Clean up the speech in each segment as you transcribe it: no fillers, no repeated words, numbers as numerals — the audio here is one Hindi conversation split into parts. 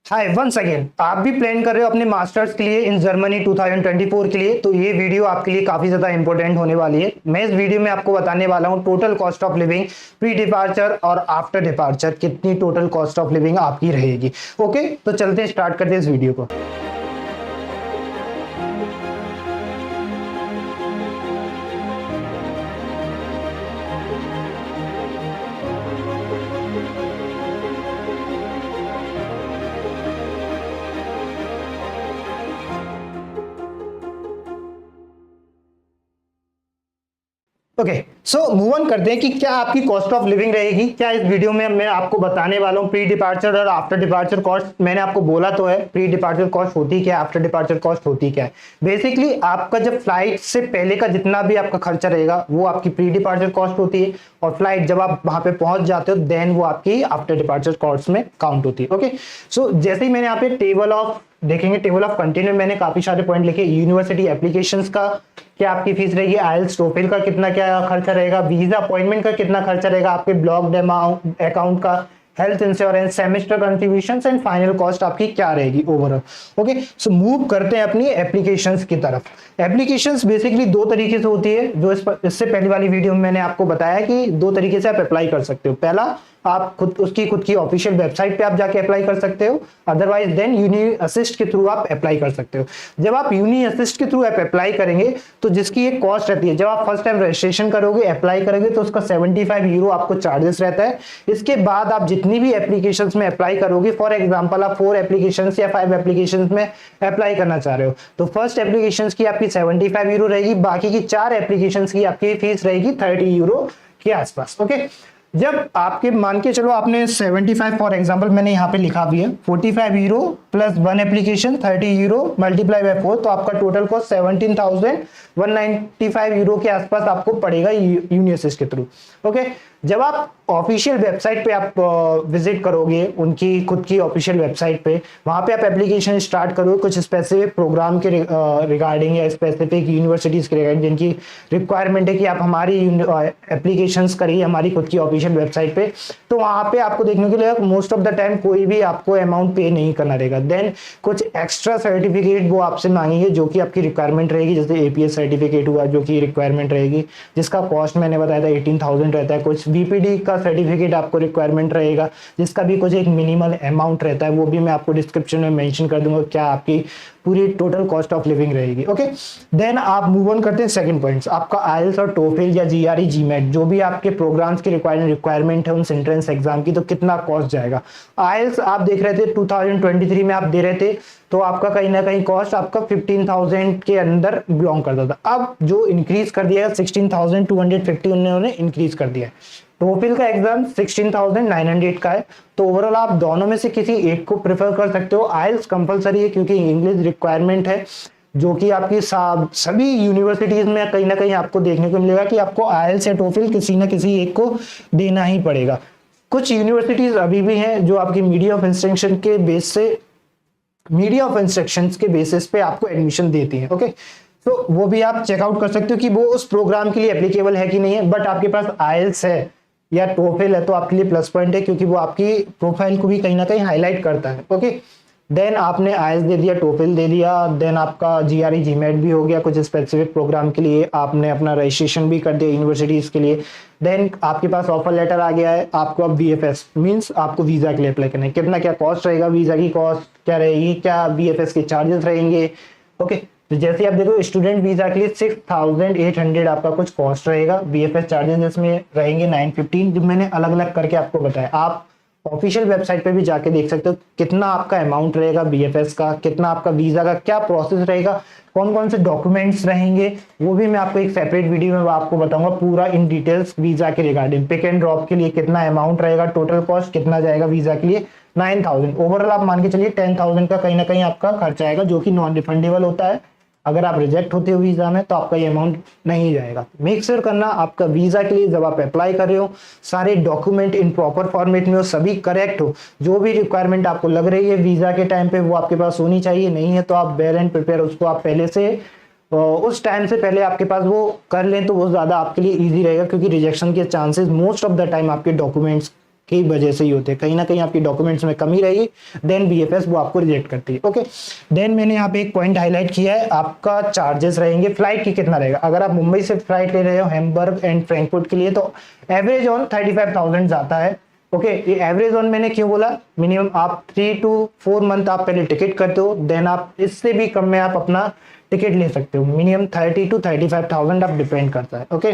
हाय वंस अगेन, आप भी प्लान कर रहे हो अपने मास्टर्स के लिए इन जर्मनी 2024 के लिए, तो ये वीडियो आपके लिए काफी ज्यादा इंपॉर्टेंट होने वाली है। मैं इस वीडियो में आपको बताने वाला हूँ total cost of living pre departure और आफ्टर डिपार्चर कितनी टोटल कॉस्ट ऑफ लिविंग आपकी रहेगी। ओके, तो चलते हैं, स्टार्ट करते हैं इस वीडियो को। ओके, सो मूव ऑन करते हैं कि क्या आपकी कॉस्ट ऑफ लिविंग रहेगी। क्या इस वीडियो में मैं आपको बताने वाला हूँ प्री डिपार्चर और आफ्टर डिपार्चर कॉस्ट। मैंने आपको बोला तो है प्री डिपार्चर कॉस्ट होती क्या है, आफ्टर डिपार्चर कॉस्ट होती क्या है। बेसिकली आपका जब फ्लाइट से पहले का जितना भी आपका खर्चा रहेगा वो आपकी प्री डिपार्चर कॉस्ट होती है, और फ्लाइट जब आप वहां पे पहुंच जाते हो देन वो आपकी आफ्टर डिपार्चर कॉस्ट में काउंट होती है। ओके, सो जैसे ही मैंने यहाँ पे टेबल ऑफ देखेंगे, टेबल ऑफ कंटेंट में मैंने काफी सारे पॉइंट लिखे। यूनिवर्सिटी एप्लीकेशंस का क्या आपकी फीस रहेगी, आइल्स टोफिल का कितना क्या खर्चा रहेगा, वीजा अपॉइंटमेंट का कितना खर्चा रहेगा, आपके ब्लॉक अकाउंट का, health insurance, semester contributions and final cost आपकी क्या रहेगी ओवरऑल। ओके, सो मूव करते हैं अपनी एप्लीकेशंस की तरफ। एप्लीकेशंस बेसिकली दो तरीके से होती है, जो इससे पहली वाली वीडियो में मैंने आपको बताया कि दो तरीके से आप अप्लाई कर सकते हो। पहला, आप खुद की ऑफिशियल वेबसाइट पे आप जाके अप्लाई कर सकते हो, अदरवाइज देन यूनी असिस्ट के थ्रू आप अप्लाई कर सकते हो। जब आप यूनी असिस्ट के थ्रू आप अप्लाई करेंगे तो जिसकी एक कॉस्ट रहती है, जब आप फर्स्ट टाइम रजिस्ट्रेशन करोगे, अप्लाई करोगे, तो उसका 75 यूरो आपको चार्जेस रहता है। इसके बाद आप जितनी भी एप्लीकेशंस में अप्लाई करोगे, फॉर एग्जांपल आप 4 एप्लीकेशंस या 5 एप्लीकेशंस में अप्लाई करना चाह रहे हो, तो फर्स्ट एप्लीकेशंस की आपकी 75 यूरो रहेगी, बाकी की 4 एप्लीकेशंस की आपकी फीस रहेगी 30 यूरो के आसपास। ओके, जब आपके मान के चलो आपने 75 फॉर एग्जांपल मैंने यहाँ पे लिखा भी है 45 euro plus 1 application 30 euro multiply by 4, तो आपका टोटल कॉस्ट 17,195 यूरो के आसपास आपको पड़ेगा यूनिवर्सिटी के थ्रू। ओके, जब आप ऑफिशियल वेबसाइट पे आप विजिट करोगे, उनकी खुद की ऑफिशियल वेबसाइट पे, वहां पे आप एप्लीकेशन स्टार्ट करोगे कुछ स्पेसिफिक प्रोग्राम के रिगार्डिंग या स्पेसिफिक यूनिवर्सिटीज के रिगार्डिंग जिनकी रिक्वायरमेंट है कि आप हमारी एप्लीकेशंस करिए हमारी खुद की ऑफिशियल वेबसाइट पे, तो वहां पे आपको देखने के लिए मोस्ट ऑफ द टाइम कोई भी आपको अमाउंट पे नहीं करना रहेगा। देन कुछ एक्स्ट्रा सर्टिफिकेट वो आपसे मांगेंगे जो कि आपकी रिक्वायरमेंट रहेगी, जैसे एपीएस सर्टिफिकेट हुआ जो कि रिक्वायरमेंट रहेगी, जिसका कॉस्ट मैंने बताया था 18,000 रहता है। कुछ बीपीडी का सर्टिफिकेट आपको रिक्वायरमेंट रहेगा जिसका भी कुछ एक मिनिमल अमाउंट रहता है, वो भी मैं आपको डिस्क्रिप्शन में मेंशन कर दूंगा क्या आपकी पूरी टोटल कॉस्ट ऑफ लिविंग रहेगी। ओके, देन आप मूव ऑन करते हैं सेकंड पॉइंट्स, आपका आइल्स और टोफिल या जीआरई जीमेट जो भी आपके प्रोग्राम्स की रिक्वायरमेंट है उन एंट्रेंस एग्जाम की, तो कितना कॉस्ट जाएगा। आइल्स आप देख रहे थे 2023 में आप दे रहे थे, तो आपका कहीं ना कहीं कॉस्ट आपका 15,000 के अंदर बिलोंग करता था। अब जो इंक्रीज कर दिया है 16,250 उन्होंने इंक्रीज कर दिया है। टोफिल का एग्जाम 16,900 का है, तो ओवरऑल आप दोनों में से किसी एक को प्रेफर कर सकते हो। आइल्स कंपलसरी है क्योंकि इंग्लिश रिक्वायरमेंट है, जो कि आपकी सभी यूनिवर्सिटीज में कहीं ना कहीं आपको देखने को मिलेगा कि आपको आइल्स या टोफिल किसी ना किसी एक को देना ही पड़ेगा। कुछ यूनिवर्सिटीज अभी भी हैं जो आपकी मीडिया ऑफ इंस्ट्रक्शंस के बेसिस पे आपको एडमिशन देती है। ओके, तो वो भी आप चेकआउट कर सकते हो कि वो उस प्रोग्राम के लिए एप्लीकेबल है कि नहीं है। बट आपके पास आइल्स है या टोफिल है तो आपके लिए प्लस पॉइंट है, क्योंकि वो आपकी प्रोफाइल को भी कहीं ना कहीं हाईलाइट करता है। ओके, देन आपने आइल्स दे दिया, टोफिल दे दिया, देन आपका जीआरई जीमेट भी हो गया, कुछ स्पेसिफिक प्रोग्राम के लिए आपने अपना रजिस्ट्रेशन भी कर दिया यूनिवर्सिटीज के लिए। देन आपके पास ऑफर लेटर आ गया है, आपको अब वीएफएस मींस आपको वीजा के लिए अप्लाई करना है, कितना क्या कॉस्ट रहेगा, वीजा की कॉस्ट क्या रहेगी, क्या वीएफएस के चार्जेस रहेंगे। ओके, तो जैसे आप देखो स्टूडेंट वीजा के लिए 6,800 आपका कुछ कॉस्ट रहेगा, वीएफएस चार्जेस इसमें रहेंगे 915, जो मैंने अलग अलग करके आपको बताया। आप ऑफिशियल वेबसाइट पे भी जाके देख सकते हो कितना आपका अमाउंट रहेगा बीएफएस का, कितना आपका वीजा का क्या प्रोसेस रहेगा, कौन कौन से डॉक्यूमेंट्स रहेंगे, वो भी मैं आपको एक सेपरेट वीडियो में आपको बताऊंगा पूरा इन डिटेल्स वीजा के रिगार्डिंग। पिक एंड ड्रॉप के लिए कितना अमाउंट रहेगा, टोटल कॉस्ट कितना जाएगा वीजा के लिए 9,000, ओवरऑल आप मान के चलिए 10,000 का कहीं ना कहीं आपका खर्चा आएगा, जो कि नॉन रिफंडेबल होता है। अगर आप रिजेक्ट होते हो वीजा में तो आपका ये अमाउंट नहीं जाएगा। मेक श्योर करना आपका वीजा के लिए जब आप अप्लाई कर रहे हो सारे डॉक्यूमेंट इन प्रॉपर फॉर्मेट में हो, सभी करेक्ट हो, जो भी रिक्वायरमेंट आपको लग रही है वीजा के टाइम पे वो आपके पास होनी चाहिए। नहीं है तो आप वेल एंड प्रिपेयर उसको आप पहले से उस टाइम से पहले आपके पास वो कर लें तो वो ज्यादा आपके लिए इजी रहेगा, क्योंकि रिजेक्शन के chances most of the time आपके डॉक्यूमेंट्स की वजह से ही होते हैं, कहीं ना कहीं आपकी डॉक्यूमेंट्स में कमी रहेगी, देन बीएफएस वो आपको रिजेक्ट करती है। ओके, देन मैंने यहाँ पे एक पॉइंट हाईलाइट किया है, आपका चार्जेस रहेंगे फ्लाइट की कितना रहेगा। अगर आप मुंबई से फ्लाइट ले रहे हो हैम्बर्ग एंड फ्रैंकफर्ट के लिए तो एवरेज ऑन 35,000 जाता है। ओके, ये एवरेज ऑन मैंने क्यों बोला, मिनिमम आप 3 to 4 मंथ आप पहले टिकट करते हो, देन आप इससे भी कम में आप अपना टिकट ले सकते हो, मिनिमम 30 to 35,000 आप डिपेंड करता है। ओके,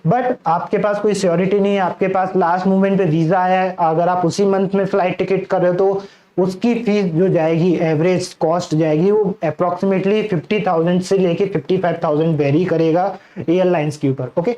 बट आपके पास कोई सियोरिटी नहीं है, आपके पास लास्ट मोमेंट पे वीजा आया है, अगर आप उसी मंथ में फ्लाइट टिकट कर रहे हो तो उसकी फीस जो जाएगी, एवरेज कॉस्ट जाएगी वो अप्रोक्सीमेटली 50,000 से लेके 55,000 वेरी करेगा एयरलाइंस के ऊपर। ओके,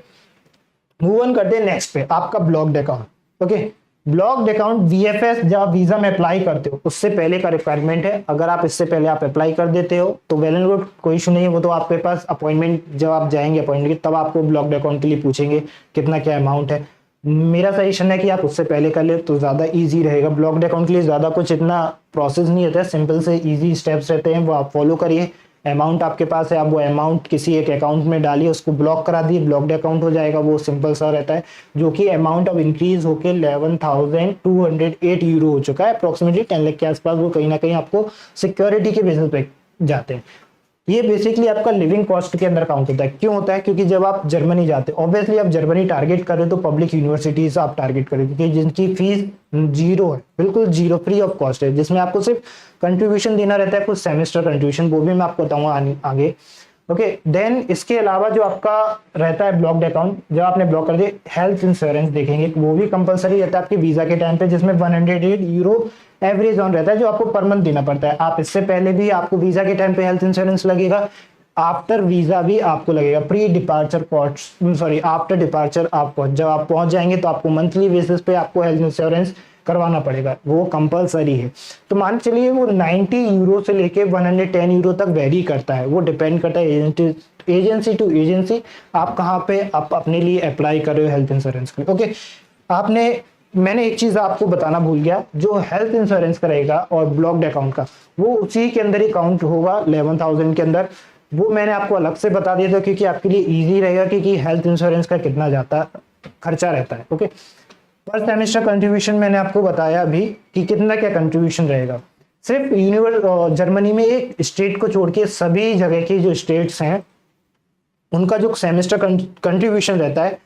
मूव ऑन करते हैं नेक्स्ट पे, आपका blocked account. Okay, blocked account VFS जब वीजा में अप्लाई करते हो उससे पहले का रिक्वायरमेंट है। अगर आप इससे पहले आप अप्लाई कर देते हो तो वेल एंड गुड, कोई इशू नहीं है, वो तो आपके पास अपॉइंटमेंट जब आप जाएंगे अपॉइंटमेंट तब आपको ब्लॉक्ड अकाउंट के लिए पूछेंगे कितना क्या अमाउंट है। मेरा सजेशन है कि आप उससे पहले कर ले तो ज़्यादा ईजी रहेगा। ब्लॉक्ड अकाउंट के लिए ज़्यादा कुछ इतना प्रोसेस नहीं होता है, सिंपल से ईजी स्टेप्स रहते हैं, वो आप फॉलो करिए। अमाउंट आपके पास है, आप वो अमाउंट किसी एक अकाउंट में डालिए, उसको ब्लॉक करा दिए, ब्लॉक्ड अकाउंट हो जाएगा। वो सिंपल सा रहता है, जो कि अमाउंट अब इंक्रीज होके 11,208 यूरो हो चुका है, अप्रोक्सीमेटली 10 लाख के आसपास। वो कहीं ना कहीं आपको सिक्योरिटी के बेसिस पे जाते हैं। ये बेसिकली आपका लिविंग कॉस्ट के अंदर काउंट होता है। क्यों होता है, क्योंकि जब आप जर्मनी जाते हो, ऑब्वियसली आप जर्मनी टारगेट कर रहे हो तो पब्लिक यूनिवर्सिटीज आप टारगेट करें, क्योंकि जिनकी फीस जीरो है, बिल्कुल जीरो, फ्री ऑफ कॉस्ट है, जिसमें आपको सिर्फ कंट्रीब्यूशन देना रहता है, कुछ सेमेस्टर कंट्रीब्यूशन, वो भी मैं आपको बताऊंगा आगे। ओके, देन इसके अलावा जो आपका रहता है ब्लॉक्ड अकाउंट, जब आपने ब्लॉक कर दिया, हेल्थ इंश्योरेंस देखेंगे, वो भी कंपलसरी रहता है आपके वीजा के टाइम पे, जिसमें 108 यूरो एवरेज ऑन रहता है, जो आपको पर मंथ देना पड़ता है। आप इससे पहले भी आपको वीजा के टाइम पे हेल्थ इंश्योरेंस लगेगा, आफ्टर वीजा भी आपको लगेगा। Pre departure cost, sorry after departure आप जब आप पहुंच जाएंगे तो आपको मंथली बेसिस पे आपको हेल्थ इंश्योरेंस करवाना पड़ेगा, वो कंपलसरी है। तो मान चलिए वो 90 यूरो से लेके 110 यूरो तक वेरी करता है, वो डिपेंड करता है एजेंसी टू एजेंसी, आप कहाँ पे आप अपने लिए अप्लाई कर रहे हो हेल्थ इंश्योरेंस के लिए। ओके, मैंने एक चीज आपको बताना भूल गया, जो हेल्थ इंश्योरेंस का रहेगा और ब्लॉक्ड अकाउंट का, वो उसी के अंदर ही काउंट होगा 11,000 के अंदर। वो मैंने आपको अलग से बता दिया था क्योंकि आपके लिए इजी रहेगा कि हेल्थ इंश्योरेंस का कितना जाता खर्चा रहता है। ओके, पर सेमेस्टर कंट्रीब्यूशन मैंने आपको बताया अभी कि कितना क्या कंट्रीब्यूशन रहेगा। सिर्फ जर्मनी में एक स्टेट को छोड़ के सभी जगह की जो स्टेट्स हैं उनका जो सेमेस्टर कंट्रीब्यूशन रहता है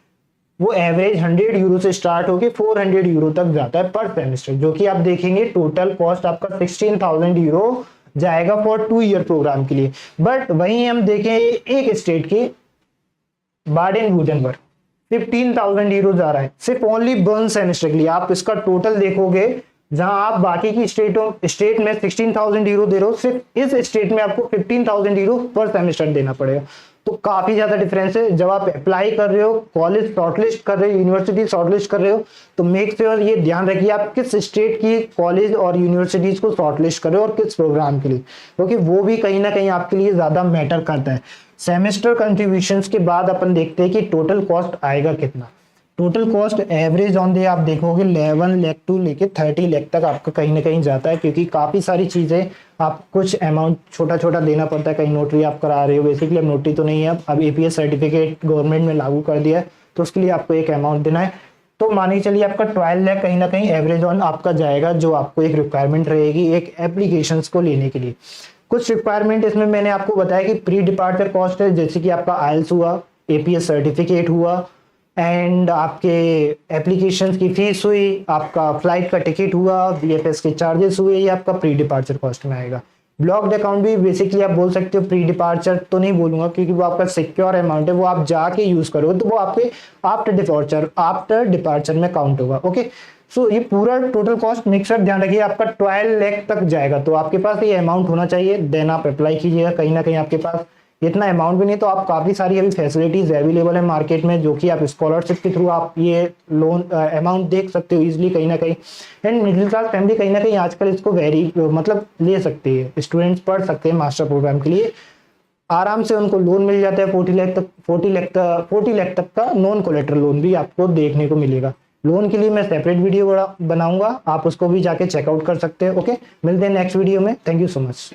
वो एवरेज 100 यूरो से स्टार्ट होके 400 यूरो तक जाता है पर सेमेस्टर, जो कि आप देखेंगे टोटल कॉस्ट आपका 16,000 यूरो जाएगा फॉर 2 ईयर प्रोग्राम के लिए। बट वहीं हम देखें एक स्टेट की बाडेन-वुर्टेंबर्ग 15,000 यूरो जा रहा है सिर्फ ओनली 1 सेमेस्टर के लिए। आप इसका टोटल देखोगे, जहां आप बाकी की स्टेट में 16,000 यूरो दे रहे हो, सिर्फ इस स्टेट में आपको 15,000 यूरो पर सेमेस्टर देना पड़ेगा। तो काफी ज्यादा डिफरेंस है। जब आप अप्लाई कर रहे हो, कॉलेज शॉर्टलिस्ट कर रहे हो, यूनिवर्सिटी शॉर्टलिस्ट कर रहे हो, तो मेक श्योर ये ध्यान रखिए आप किस स्टेट की कॉलेज और यूनिवर्सिटीज को शॉर्टलिस्ट कर रहे हो और किस प्रोग्राम के लिए, क्योंकि वो भी कहीं ना कहीं आपके लिए ज्यादा मैटर करता है। सेमेस्टर कंट्रीब्यूशंस के बाद अपन देखते हैं कि टोटल कॉस्ट आएगा कितना। Total cost average on day आप देखोगे 11 लाख टू लेके 30 लाख तक आपका कहीं ना कहीं जाता है, क्योंकि काफ़ी सारी चीज़ें आप कुछ अमाउंट छोटा छोटा देना पड़ता है। कहीं नोटरी आप करा रहे हो, बेसिकली अब नोटरी तो नहीं है, अब एपीएस सर्टिफिकेट गवर्नमेंट में लागू कर दिया है, तो उसके लिए आपको एक अमाउंट देना है। तो मानिए चलिए आपका 12 लाख कहीं ना कहीं एवरेज ऑन आपका जाएगा, जो आपको एक रिक्वायरमेंट रहेगी एक एप्लीकेशन को लेने के लिए। कुछ रिक्वायरमेंट इसमें मैंने आपको बताया कि प्री डिपार्चर कॉस्ट है, जैसे कि आपका आइल्स हुआ, एपीएस सर्टिफिकेट हुआ, एंड आपके एप्लीकेशन की फीस हुई, आपका फ्लाइट का टिकट हुआ, बीएफएस के चार्जेस हुए, ये आपका प्री डिपार्चर कॉस्ट में आएगा। ब्लॉक्ड अकाउंट भी बेसिकली आप बोल सकते हो, प्री डिपार्चर तो नहीं बोलूंगा क्योंकि वो आपका सिक्योर अमाउंट है, वो आप जाके यूज करोगे तो वो आपके आफ्टर डिपार्चर में काउंट होगा। ओके, सो ये पूरा टोटल कॉस्ट मिक्सर ध्यान रखिए आपका 12 लाख तक जाएगा, तो आपके पास ये अमाउंट होना चाहिए, देन आप अप्लाई कीजिएगा। कहीं ना कहीं आपके पास इतना अमाउंट भी नहीं, तो आप काफ़ी सारी अभी फैसिलिटीज अवेलेबल है मार्केट में, जो कि आप स्कॉलरशिप के थ्रू आप ये लोन अमाउंट देख सकते हो इजीली कहीं ना कहीं। एंड मिडिल क्लास फैमिली कहीं ना कहीं आजकल इसको मतलब ले सकती है, स्टूडेंट्स पढ़ सकते हैं मास्टर प्रोग्राम के लिए, आराम से उनको लोन मिल जाता है 40 लाख तक का नॉन कोलेटरल लोन भी आपको देखने को मिलेगा। लोन के लिए मैं सेपरेट वीडियो बनाऊंगा, आप उसको भी जाके चेकआउट कर सकते हैं। ओके, मिलते हैं नेक्स्ट वीडियो में, थैंक यू सो मच।